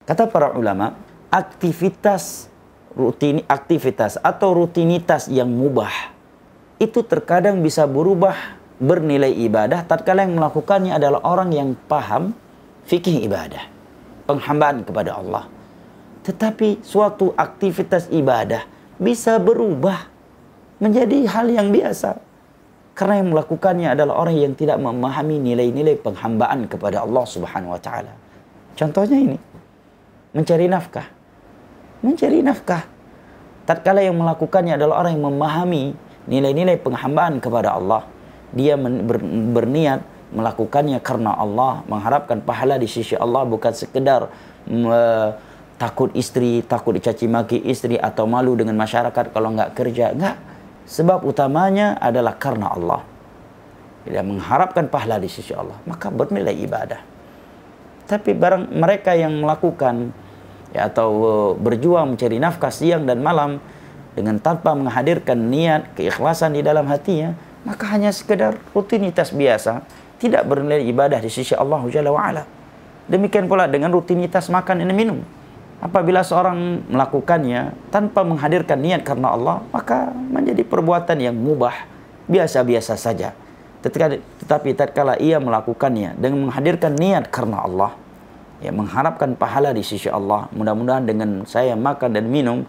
Kata para ulama, aktivitas atau rutinitas yang mubah itu terkadang bisa berubah bernilai ibadah tatkala yang melakukannya adalah orang yang paham fikih ibadah, penghambaan kepada Allah. Tetapi suatu aktivitas ibadah bisa berubah menjadi hal yang biasa karena yang melakukannya adalah orang yang tidak memahami nilai-nilai penghambaan kepada Allah Subhanahu wa taala. Contohnya ini, mencari nafkah. Mencari nafkah. Tatkala yang melakukannya adalah orang yang memahami nilai-nilai penghambaan kepada Allah. Dia berniat melakukannya karena Allah, mengharapkan pahala di sisi Allah, bukan sekedar takut istri, takut dicaci maki istri, atau malu dengan masyarakat kalau nggak kerja. Nggak. Sebab utamanya adalah karena Allah. Dia mengharapkan pahala di sisi Allah, maka bernilai ibadah. Tapi barang mereka yang melakukan atau berjuang mencari nafkah siang dan malam dengan tanpa menghadirkan niat keikhlasan di dalam hatinya, maka hanya sekedar rutinitas biasa, tidak bernilai ibadah di sisi Allah Jalla wa'ala. Demikian pula dengan rutinitas makan dan minum. Apabila seorang melakukannya tanpa menghadirkan niat karena Allah, maka menjadi perbuatan yang mubah, biasa-biasa saja. Tetapi tatkala ia melakukannya dengan menghadirkan niat karena Allah, ya, mengharapkan pahala di sisi Allah, mudah-mudahan dengan saya makan dan minum,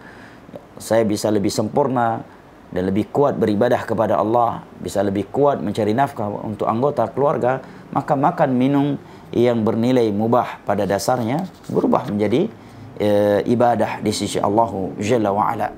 saya bisa lebih sempurna dan lebih kuat beribadah kepada Allah, bisa lebih kuat mencari nafkah untuk anggota keluarga, maka makan minum yang bernilai mubah pada dasarnya berubah menjadi ibadah di sisi Allah Jalla wa'ala.